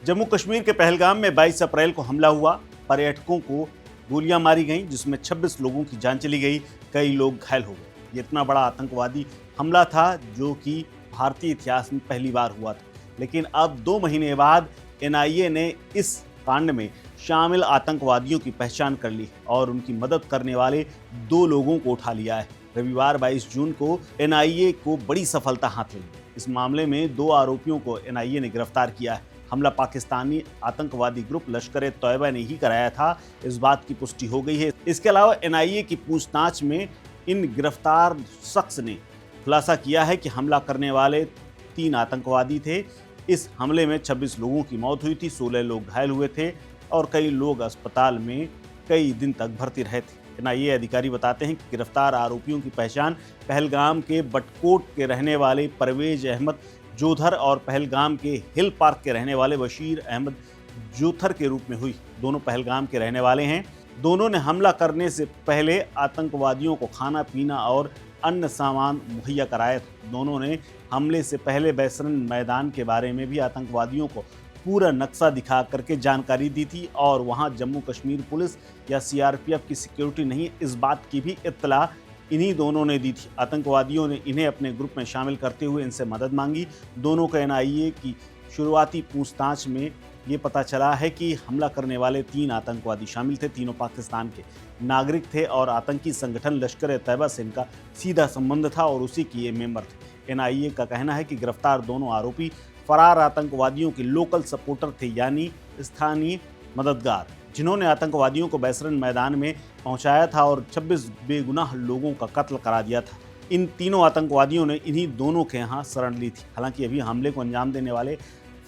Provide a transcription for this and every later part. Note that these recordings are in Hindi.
जम्मू कश्मीर के पहलगाम में 22 अप्रैल को हमला हुआ। पर्यटकों को गोलियां मारी गईं, जिसमें 26 लोगों की जान चली गई, कई लोग घायल हो गए। ये इतना बड़ा आतंकवादी हमला था जो कि भारतीय इतिहास में पहली बार हुआ था। लेकिन अब 2 महीने बाद एनआईए ने इस कांड में शामिल आतंकवादियों की पहचान कर ली और उनकी मदद करने वाले 2 लोगों को उठा लिया है। रविवार 22 जून को एनआईए को बड़ी सफलता हाथ लगी। इस मामले में 2 आरोपियों को एनआईए ने गिरफ्तार किया है। हमला पाकिस्तानी आतंकवादी ग्रुप लश्कर-ए-तौयबा ने ही कराया था, इस बात की पुष्टि हो गई है। इसके अलावा एनआईए की पूछताछ में इन गिरफ्तार शख्स ने खुलासा किया है कि हमला करने वाले 3 आतंकवादी थे। इस हमले में 26 लोगों की मौत हुई थी, 16 लोग घायल हुए थे और कई लोग अस्पताल में कई दिन तक भर्ती रहे थे। एनआईए अधिकारी बताते हैं कि गिरफ्तार आरोपियों की पहचान पहलगाम के बटकोट के रहने वाले परवेज अहमद जोधर और पहलगाम के हिल पार्क के रहने वाले बशीर अहमद जोथर के रूप में हुई। दोनों पहलगाम के रहने वाले हैं। दोनों ने हमला करने से पहले आतंकवादियों को खाना पीना और अन्य सामान मुहैया कराया था। दोनों ने हमले से पहले बैसरन मैदान के बारे में भी आतंकवादियों को पूरा नक्शा दिखा करके जानकारी दी थी और वहां जम्मू कश्मीर पुलिस या सीआरपीएफ की सिक्योरिटी नहीं, इस बात की भी इत्तला इन्हीं दोनों ने दी थी। आतंकवादियों ने इन्हें अपने ग्रुप में शामिल करते हुए इनसे मदद मांगी। दोनों का एनआईए की शुरुआती पूछताछ में ये पता चला है कि हमला करने वाले 3 आतंकवादी शामिल थे। तीनों पाकिस्तान के नागरिक थे और आतंकी संगठन लश्कर-ए-तैयबा से इनका सीधा संबंध था और उसी के ये मेंबर थे। एनआईए का कहना है कि गिरफ्तार दोनों आरोपी फरार आतंकवादियों के लोकल सपोर्टर थे, यानी स्थानीय मददगार, जिन्होंने आतंकवादियों को बैसरन मैदान में पहुंचाया था और 26 बेगुनाह लोगों का कत्ल करा दिया था। इन तीनों आतंकवादियों ने इन्हीं दोनों के यहाँ शरण ली थी। हालांकि अभी हमले को अंजाम देने वाले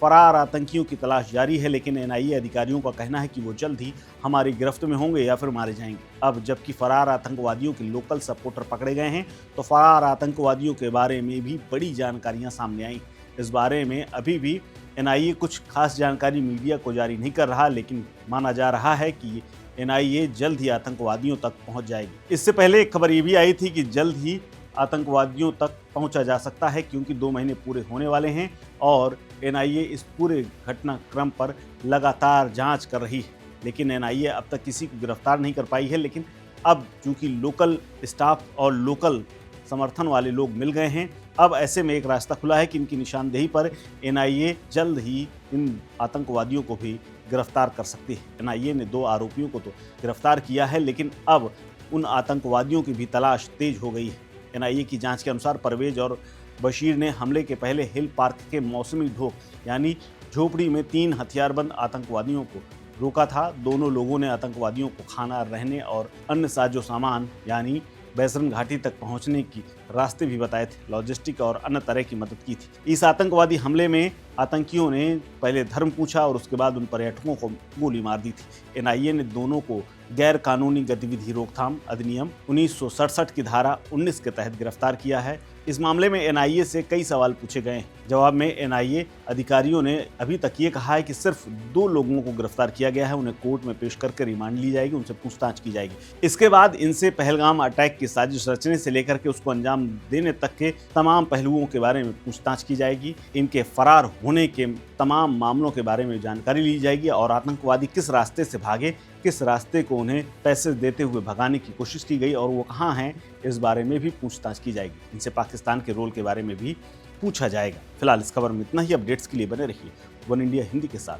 फरार आतंकियों की तलाश जारी है, लेकिन एनआईए अधिकारियों का कहना है कि वो जल्द ही हमारी गिरफ्त में होंगे या फिर मारे जाएंगे। अब जबकि फरार आतंकवादियों के लोकल सपोर्टर पकड़े गए हैं, तो फरार आतंकवादियों के बारे में भी बड़ी जानकारियां सामने आई। इस बारे में अभी भी एनआईए कुछ खास जानकारी मीडिया को जारी नहीं कर रहा, लेकिन माना जा रहा है कि एनआईए जल्द ही आतंकवादियों तक पहुंच जाएगी। इससे पहले एक खबर ये भी आई थी कि जल्द ही आतंकवादियों तक पहुंचा जा सकता है, क्योंकि 2 महीने पूरे होने वाले हैं और एनआईए इस पूरे घटनाक्रम पर लगातार जांच कर रही है। लेकिन एनआईए अब तक किसी को गिरफ्तार नहीं कर पाई है। लेकिन अब चूंकि लोकल स्टाफ और लोकल समर्थन वाले लोग मिल गए हैं, अब ऐसे में एक रास्ता खुला है कि इनकी निशानदेही पर एनआईए जल्द ही इन आतंकवादियों को भी गिरफ्तार कर सकती है। एनआईए ने 2 आरोपियों को तो गिरफ्तार किया है, लेकिन अब उन आतंकवादियों की भी तलाश तेज हो गई है। एनआईए की जांच के अनुसार परवेज और बशीर ने हमले के पहले हिल पार्क के मौसमी ढोक यानी झोपड़ी में 3 हथियारबंद आतंकवादियों को रोका था। दोनों लोगों ने आतंकवादियों को खाना, रहने और अन्य साजो सामान यानी बैसरन घाटी तक पहुंचने की रास्ते भी बताए थे, लॉजिस्टिक और अन्य तरह की मदद की थी। इस आतंकवादी हमले में आतंकियों ने पहले धर्म पूछा और उसके बाद उन पर्यटकों को गोली मार दी थी। एनआईए ने दोनों को गैर कानूनी गतिविधि रोकथाम अधिनियम 1967 की धारा 19 के तहत गिरफ्तार किया है। इस मामले में एनआईए से कई सवाल पूछे गए हैं। जवाब में एनआईए अधिकारियों ने अभी तक ये कहा है कि सिर्फ 2 लोगों को गिरफ्तार किया गया है, उन्हें कोर्ट में पेश करके रिमांड ली जाएगी, उनसे पूछताछ की जाएगी। इसके बाद इनसे पहलगाम अटैक की साजिश रचने से लेकर के उसको अंजाम देने तक के तमाम पहलुओं के बारे में पूछताछ की जाएगी। इनके फरार होने के तमाम मामलों के बारे में जानकारी ली जाएगी और आतंकवादी किस रास्ते से भागे, किस रास्ते को उन्हें पैसे देते हुए भगाने की कोशिश की गई और वो कहाँ हैं, इस बारे में भी पूछताछ की जाएगी। इनसे पाकिस्तान के रोल के बारे में भी पूछा जाएगा। फिलहाल इस खबर में इतना ही। अपडेट्स के लिए बने रहिए वन इंडिया हिंदी के साथ।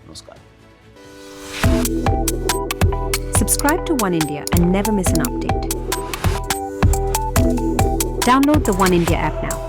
नमस्कार। Subscribe to One India and never miss an update. Download the One India app now.